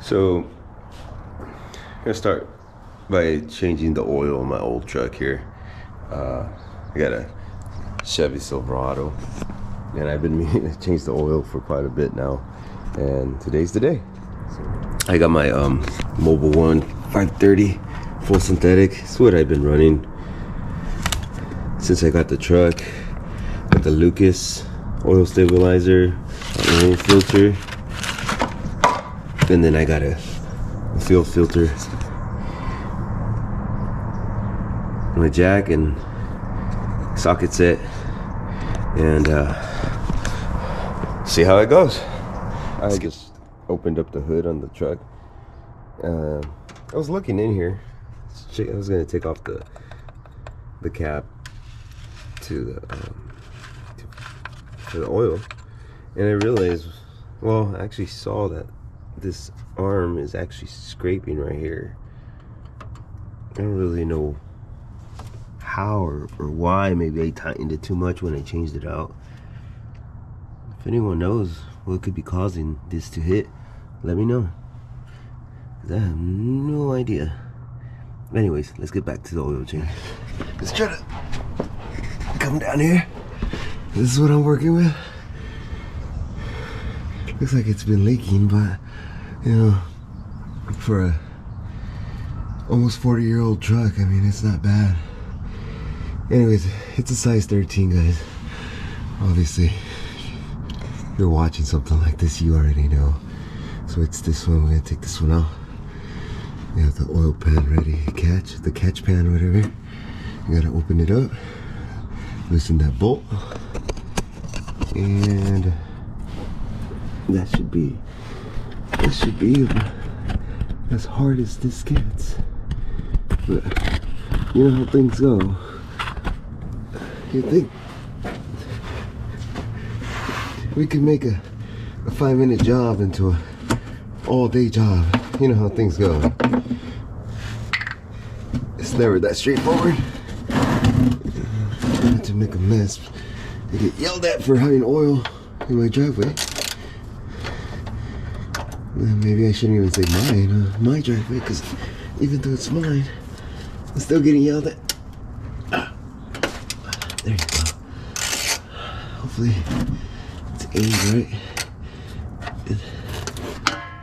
So I'm gonna start by changing the oil in my old truck here. I got a Chevy Silverado, and I've been meaning to change the oil for quite a bit now, and today's the day. I got my Mobil 1 530 full synthetic. It's what I've been running since I got the truck. Got the Lucas oil stabilizer, oil filter, and then I got a fuel filter, my jack and socket set, and see how it goes. I just opened up the hood on the truck. I was looking in here. I was gonna take off the cap to the oil, and I realized, well, I actually saw that this arm is actually scraping right here. I don't really know how or why. Maybe I tightened it too much when I changed it out. If anyone knows what could be causing this to hit, let me know, because I have no idea. Anyways, let's get back to the oil change. Let's try to come down here. This is what I'm working with. Looks like it's been leaking, but you know, for a almost 40-year-old truck, I mean, it's not bad. Anyways, it's a size 13, guys. Obviously, if you're watching something like this, you already know. So it's this one. We're gonna take this one out. We have the oil pan ready to catch, the catch pan, whatever. You gotta open it up, loosen that bolt, and that should be as hard as this gets. But you know how things go. You think we could make a 5-minute job into a all-day job. You know how things go. It's never that straightforward. Not to make a mess. I get yelled at for having oil in my driveway. Maybe I shouldn't even say mine, my driveway, because even though it's mine, I'm still getting yelled at. There you go. Hopefully it's aimed right.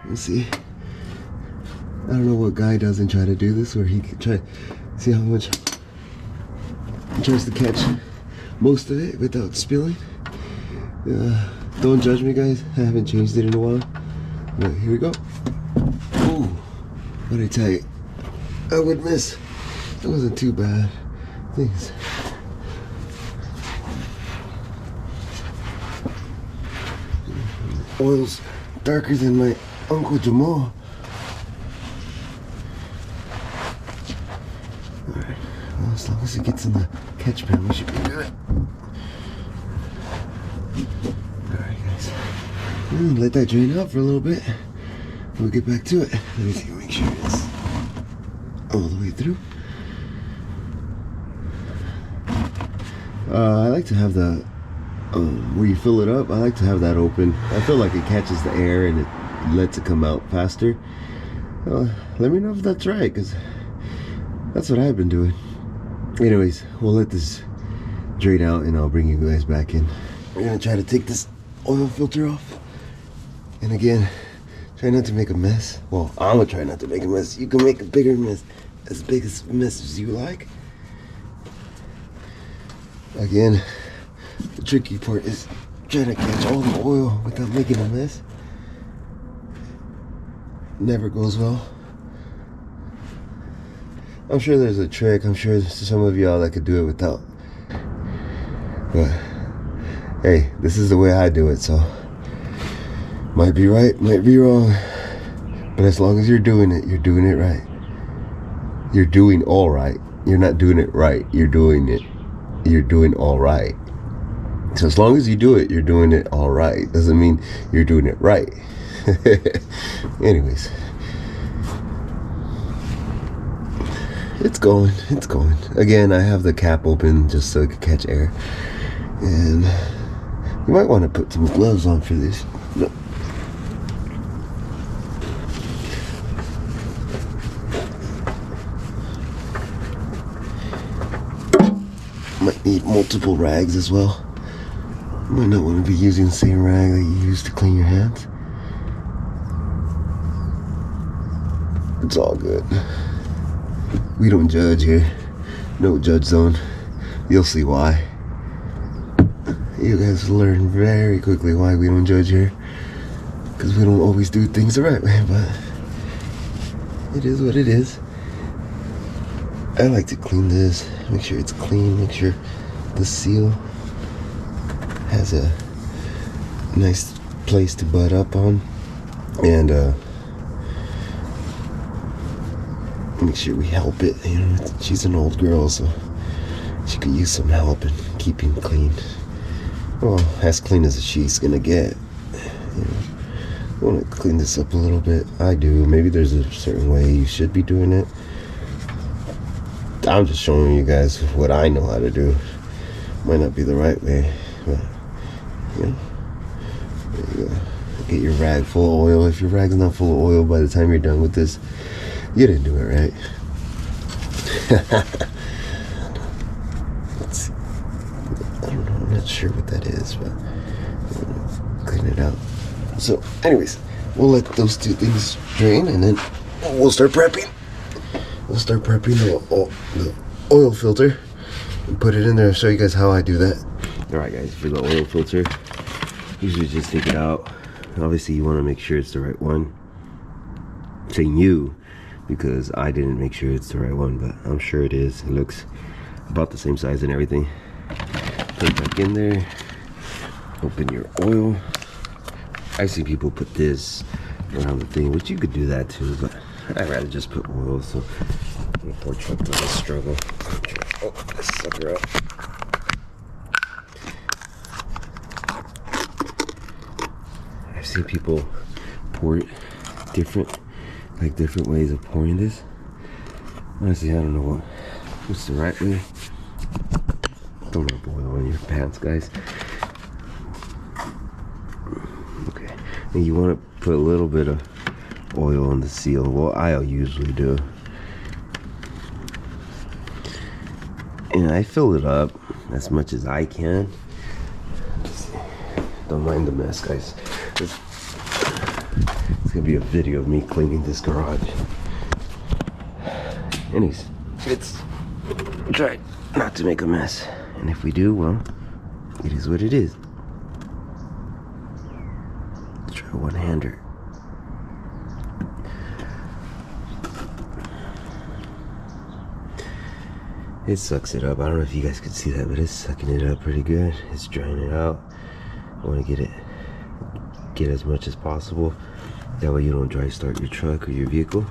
Let's see. I don't know what guy doesn't try to do this, where he can try see how much he tries to catch most of it without spilling. Don't judge me, guys. I haven't changed it in a while. But here we go. Ooh, what did I tell you? I would miss. It wasn't too bad. Things. Oil's darker than my Uncle Jamal. Alright, well, as long as it gets in the catch pan, we should be good. Alright, guys. Let that drain out for a little bit. We'll get back to it. Let me see, make sure it's all the way through. I like to have the where you fill it up, I like to have that open. I feel like it catches the air and it lets it come out faster. Let me know if that's right, because that's what I've been doing. Anyways, we'll let this drain out and I'll bring you guys back in. We're gonna try to take this oil filter off. And again, try not to make a mess. Well, I'm gonna try not to make a mess. You can make a bigger mess, as big a mess as you like. Again, the tricky part is trying to catch all the oil without making a mess. Never goes well. I'm sure there's a trick. I'm sure there's some of y'all that could do it without. But hey, this is the way I do it, so might be right, might be wrong. But as long as you're doing it right. You're doing all right. You're not doing it right. You're doing all right. So as long as you do it, you're doing it all right. Doesn't mean you're doing it right. Anyways, it's going. Again, I have the cap open just so it can catch air. And you might want to put some gloves on for this. No. need multiple rags as well. You might not want to be using the same rag that you use to clean your hands. It's all good. We don't judge here. No judge zone. You'll see why. You guys learn very quickly why we don't judge here. Because we don't always do things the right way, but it is what it is. I like to clean this, make sure it's clean, make sure the seal has a nice place to butt up on, and make sure we help it. You know, she's an old girl, so she could use some help in keeping clean. Well, as clean as she's gonna get. You know, I want to clean this up a little bit. I do. Maybe there's a certain way you should be doing it. I'm just showing you guys what I know how to do. Might not be the right way, but you know, there you go. Get your rag full of oil. If your rag's not full of oil by the time you're done with this, you didn't do it right. Let's see. I don't know. I'm not sure what that is, but clean it out. So, anyways, we'll let those two things drain, and then we'll start prepping. We'll start prepping the oil filter and put it in there. I'll show you guys how I do that. Alright guys, for the oil filter, usually just take it out. Obviously you want to make sure it's the right one. I'm saying you, because I didn't make sure it's the right one, but I'm sure it is. It looks about the same size and everything. Put it back in there. Open your oil. I see people put this around the thing, which you could do that too, but I'd rather just put oil, so the poor truck doesn't struggle. Oh, this sucker up. I've seen people pour it different ways of pouring this. Honestly, I don't know what's the right way. Don't rub oil on your pants, guys. Okay, and you want to put a little bit of oil on the seal. Well, I usually do, and I fill it up as much as I can. Don't mind the mess, guys. It's gonna be a video of me cleaning this garage. Anyways, let's try not to make a mess, and if we do, well, it is what it is. Let's try one-hander. It sucks it up. I don't know if you guys could see that, but it's sucking it up pretty good. It's drying it out. I want to get as much as possible. That way you don't dry start your truck or your vehicle.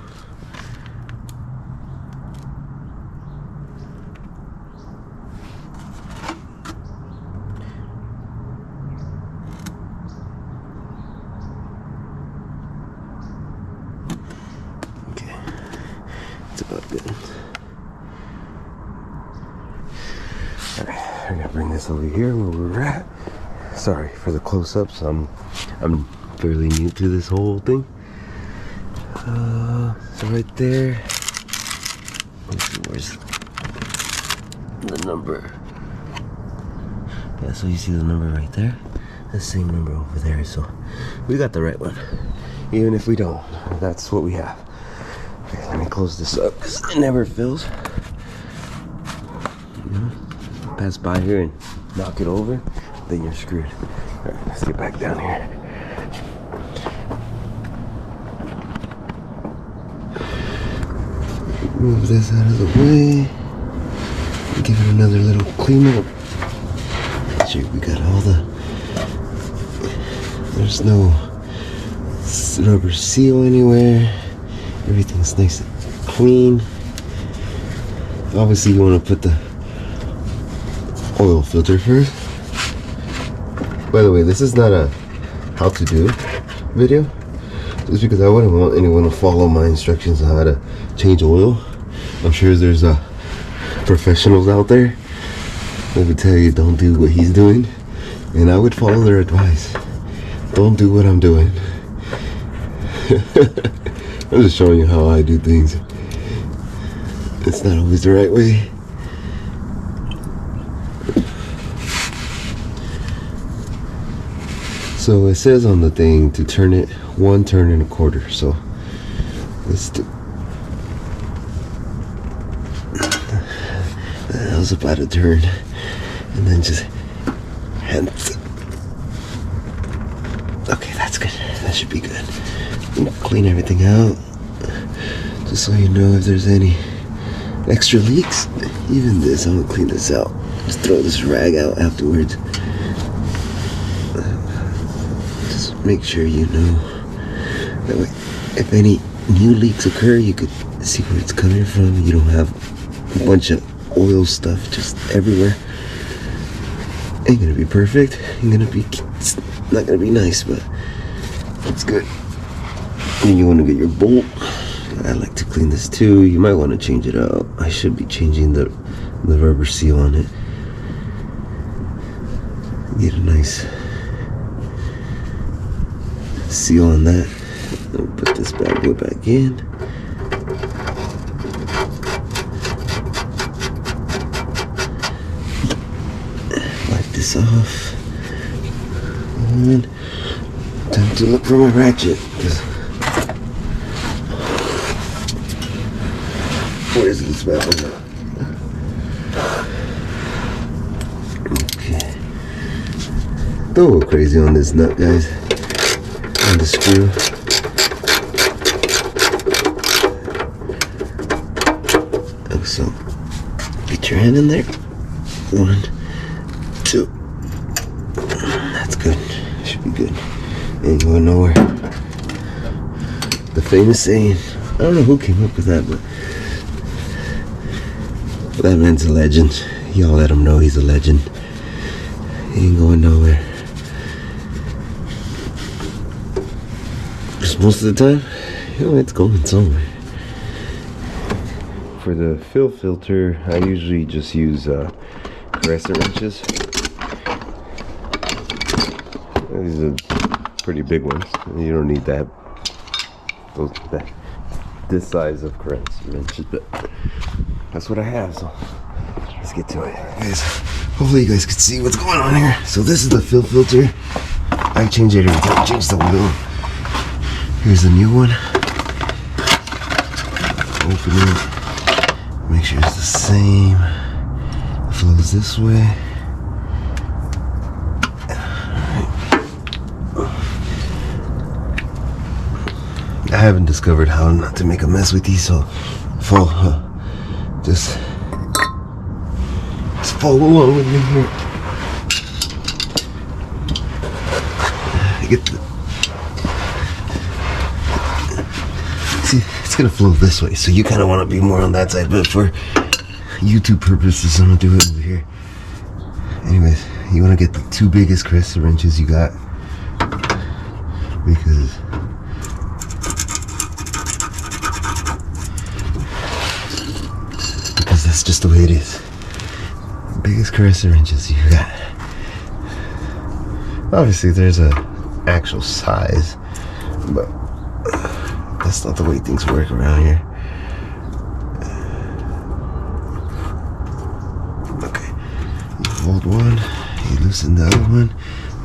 Okay, it's about good. Alright, we're gonna bring this over here where we're at. Sorry for the close-ups. I'm fairly new to this whole thing. So right there. Let's see, where's the number? Yeah, so you see the number right there? The same number over there. So we got the right one. Even if we don't, that's what we have. Okay, let me close this up because it never fills. Pass by here and knock it over, then you're screwed. Alright, let's get back down here. Move this out of the way. Give it another little clean up. Make sure we got all there's no rubber seal anywhere. Everything's nice and clean. Obviously you want to put the oil filter first. By the way, this is not a how to do video, just because I wouldn't want anyone to follow my instructions on how to change oil. I'm sure there's professionals out there that would tell you don't do what he's doing, and I would follow their advice. Don't do what I'm doing. I'm just showing you how I do things. It's not always the right way. So it says on the thing to turn it 1 turn and a quarter. So let's do. That was about a turn, and then just hands. Okay, that's good. That should be good. Clean everything out, just so you know if there's any extra leaks. Even this, I'm gonna clean this out. Just throw this rag out afterwards. Just make sure you know. That way, if any new leaks occur, you could see where it's coming from. You don't have a bunch of oil stuff just everywhere. Ain't gonna be perfect. It's not gonna be nice, but it's good. And you want to get your bolt. I like to clean this too. You might want to change it out. I should be changing the rubber seal on it. Get a nice seal on that. I'll put this bad boy back in. Wipe this off. And time to look for my ratchet. Where's this bad one? Okay. Don't go crazy on this nut, guys. On the screw. So, get your hand in there. 1, 2. That's good. Should be good. Ain't going nowhere. The famous saying. I don't know who came up with that, but that man's a legend. Y'all let him know he's a legend. He ain't going nowhere. Just most of the time, it's going somewhere. For the fill filter, I usually just use Caressa wrenches. These are pretty big ones. You don't need that. This size of Caressa wrenches, but that's what I have. So let's get to it, guys. Hopefully you guys can see what's going on here. So this is the fill filter. I change it every time I change the wheel. Here's the new one. Open it. Make sure it's the same. It flows this way. I haven't discovered how not to make a mess with these, so just follow along with me here. See, it's gonna flow this way, so you kind of want to be more on that side, but for YouTube purposes, I'm gonna do it over here. Anyways, you want to get the 2 biggest Caressa wrenches you got, because that's just the way it is. Biggest Caressa wrenches you got. Obviously, there's a actual size, but that's not the way things work around here. Okay, you hold one, you loosen the other one,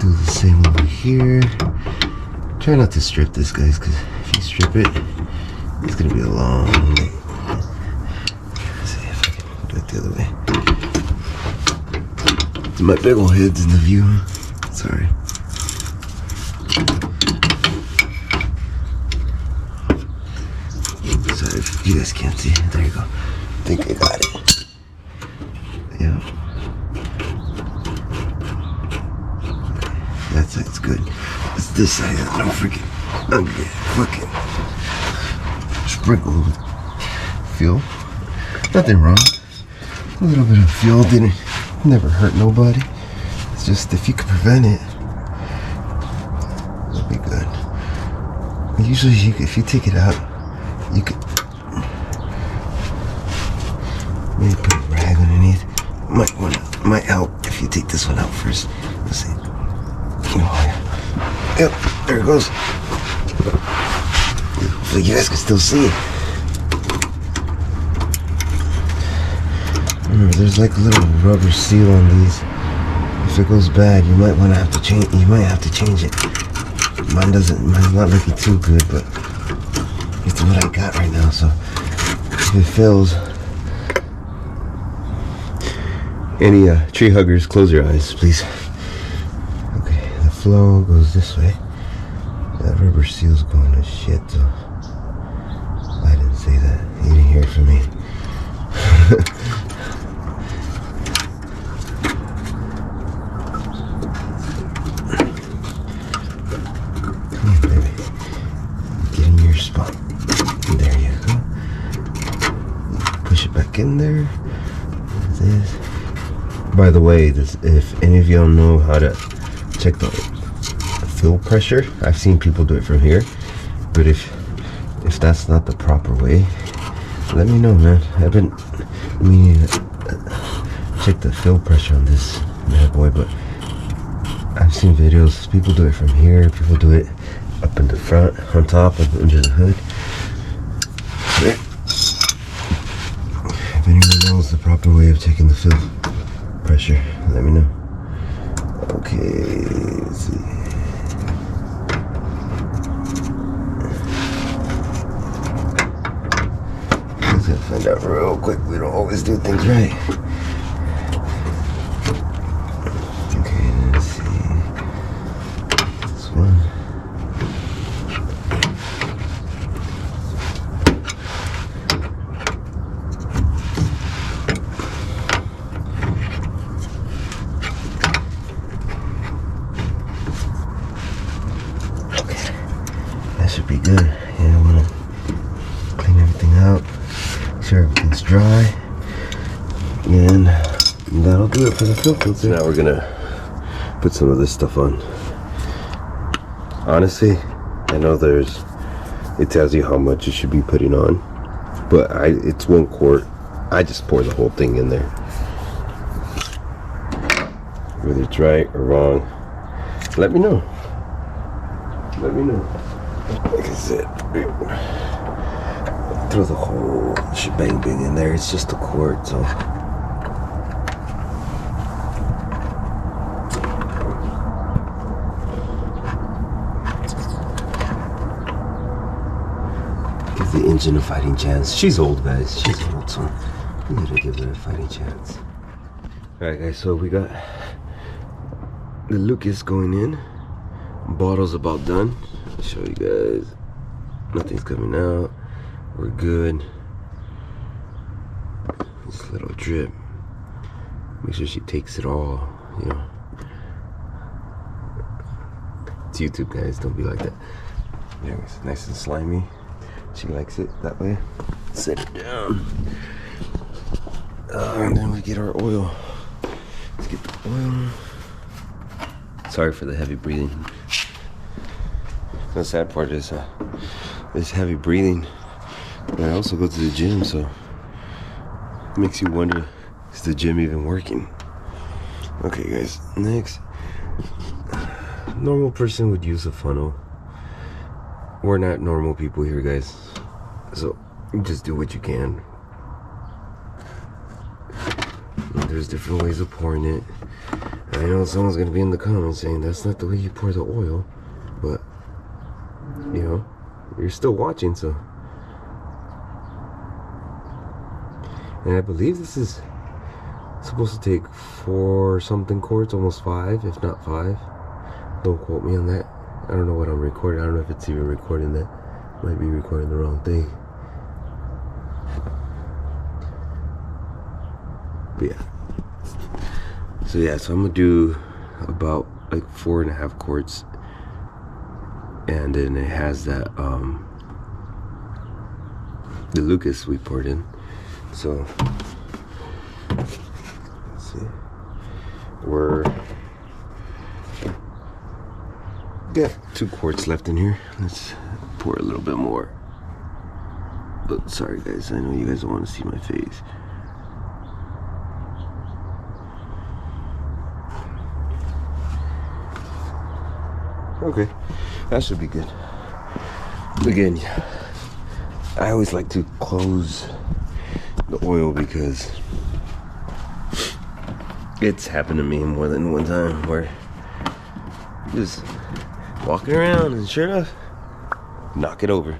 do the same over here. Try not to strip this, guys, because if you strip it, it's gonna be a long day. Let's see if I can do it the other way. My big old head's in the view. Sorry. Sorry if you guys can't see. There you go. I think I got it. Yeah. That side's good. It's this side. Don't forget. I'm gonna fucking sprinkle with fuel. Nothing wrong. A little bit of fuel didn't never hurt nobody. It's just if you could prevent it, it'd be good. Usually, if you take it out, you could maybe put a rag underneath. Might help if you take this one out first. Let's see. Oh, yeah. Yep, there it goes. Hopefully you guys can still see it. Remember, there's like a little rubber seal on these. If it goes bad, you might want to have to change. You might have to change it. Mine's not looking too good, but it's what I got right now. So if it fails, any tree huggers, close your eyes, please. Okay, the flow goes this way. That rubber seal's going to shit, so I didn't say that. You didn't hear it from me. Come on, baby. Get in your spot. There you go. Push it back in there. This. By the way, if any of y'all know how to check the fill pressure, I've seen people do it from here, but if that's not the proper way, let me know, man. I've been meaning to check the fill pressure on this bad boy, but I've seen videos, people do it from here, people do it up in the front, on top, under the hood. If anyone knows the proper way of checking the fill pressure, let me know. Okay, let's see. Let's gotta find out real quick. We don't always do things right. Okay, let's see. This one. Should be good. Yeah, I want to clean everything out, make sure everything's dry, and that'll do it for the fill filter. Now we're gonna put some of this stuff on. Honestly, I know it tells you how much you should be putting on, but it's 1 quart. I just pour the whole thing in there. Whether it's right or wrong, let me know. Let me know. Like I said, throw the whole shebang bing in there. It's just a quart, so. Give the engine a fighting chance. She's old, guys. She's old, so we gotta give her a fighting chance. Alright, guys, so we got the Lucas going in. Bottle's about done. I'll show you guys. Nothing's coming out. We're good. This little drip. Make sure she takes it all, you know. It's YouTube, guys. Don't be like that. Anyways, nice and slimy. She likes it that way. Set it down. And then we get our oil. Let's get the oil. Sorry for the heavy breathing. The sad part is this heavy breathing. But I also go to the gym, so it makes you wonder, is the gym even working? Okay, guys, next. Normal person would use a funnel. We're not normal people here, guys. So you just do what you can. There's different ways of pouring it. I know someone's gonna be in the comments saying that's not the way you pour the oil, but you know, you're still watching, so. And I believe this is supposed to take 4 something quarts, almost 5, if not 5. Don't quote me on that. I don't know what I'm recording. I don't know if it's even recording that. Might be recording the wrong thing. But yeah. So I'm gonna do about like 4.5 quarts, and then it has that the Lucas we poured in. So let's see, we're got 2 quarts left in here. Let's pour a little bit more. But sorry guys, I know you guys don't want to see my face. Okay, that should be good. Again, I always like to close the oil because It's happened to me more than one time where just walking around and sure enough, knock it over.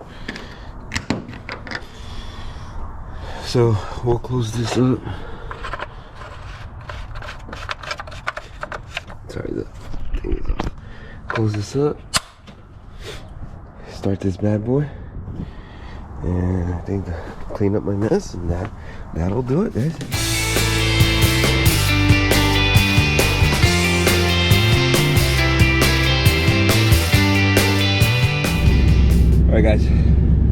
So we'll close this up. Sorry, the thing is off. Close this up. Start this bad boy. And I think clean up my mess, and that'll do it, guys. Alright guys,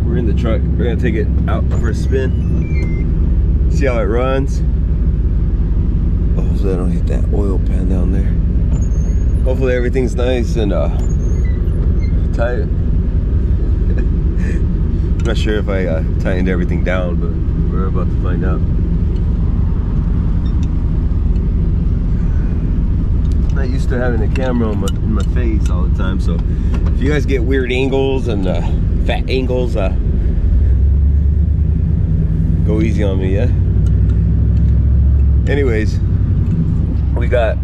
we're in the truck. We're gonna take it out for a spin. See how it runs. Hopefully I don't hit that oil pan down there. Hopefully everything's nice and tight. I'm not sure if I tightened everything down, but we're about to find out. I'm not used to having a camera in my face all the time, so if you guys get weird angles and fat angles, go easy on me, yeah? Anyways, we got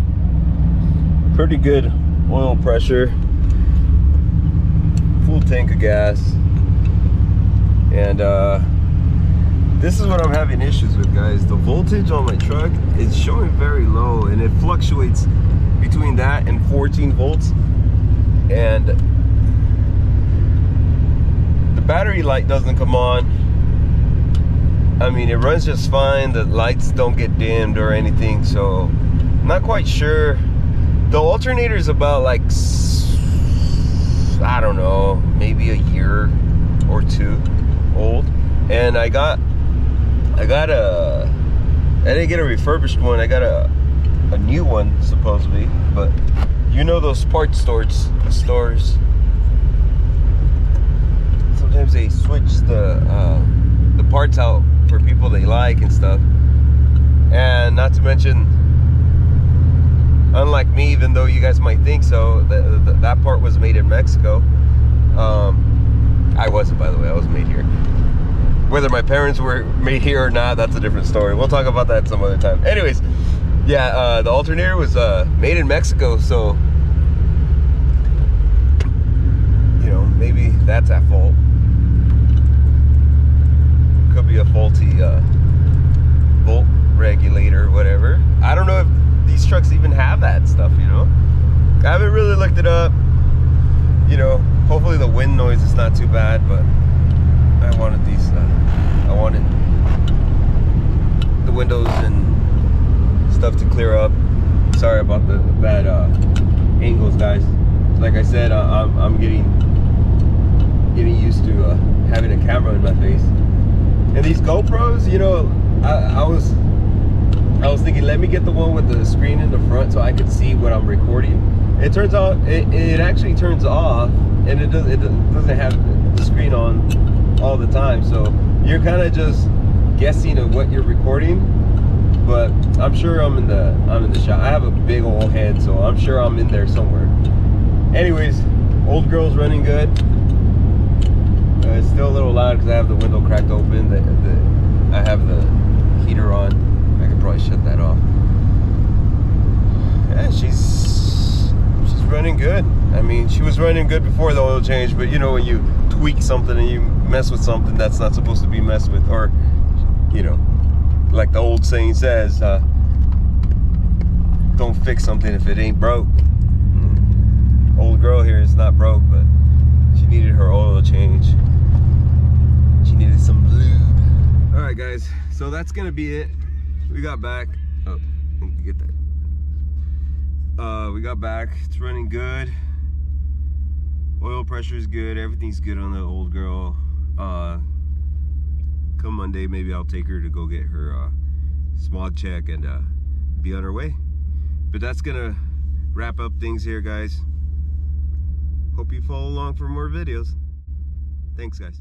pretty good oil pressure, full tank of gas, and this is what I'm having issues with, guys. The voltage on my truck is showing very low, and it fluctuates between that and 14 volts, and the battery light doesn't come on. I mean, it runs just fine. The lights don't get dimmed or anything, so not quite sure. The alternator is about like, I don't know, maybe a year or two old, and I didn't get a refurbished one. I got a new one supposedly, but you know those parts stores. Sometimes they switch the parts out for people they like and stuff, and not to mention, unlike me, even though you guys might think so, that part was made in Mexico. I wasn't, by the way. I was made here. Whether my parents were made here or not, that's a different story. We'll talk about that some other time. Anyways, yeah, the alternator was made in Mexico, so you know, maybe that's at fault. Could be a faulty volt regulator or whatever. I don't know if these trucks even have that stuff, you know. I haven't really looked it up. You know, hopefully the wind noise is not too bad, but I wanted these. I wanted the windows and stuff to clear up. Sorry about the bad angles, guys. Like I said, I'm getting used to having a camera in my face. And these GoPros, you know, I was thinking, let me get the one with the screen in the front so I could see what I'm recording. It turns out it actually turns off, and it doesn't have the screen on all the time. So you're kind of just guessing of what you're recording. But I'm sure I'm in the shot. I have a big old head, so I'm sure I'm in there somewhere. Anyways, old girl's running good. It's still a little loud because I have the window cracked open. I have the heater on. I could probably shut that off. Yeah, she's running good. I mean, she was running good before the oil change, but you know, when you tweak something and you mess with something that's not supposed to be messed with, or you know, like the old saying says, don't fix something if it ain't broke. Old girl here is not broke, but she needed her oil change. She needed some lube. All right, guys, so that's gonna be it. We got back. Oh, get that. We got back. It's running good. Oil pressure is good. Everything's good on the old girl. Come Monday, maybe I'll take her to go get her smog check and be on her way. But that's gonna wrap up things here, guys. Hope you follow along for more videos. Thanks, guys.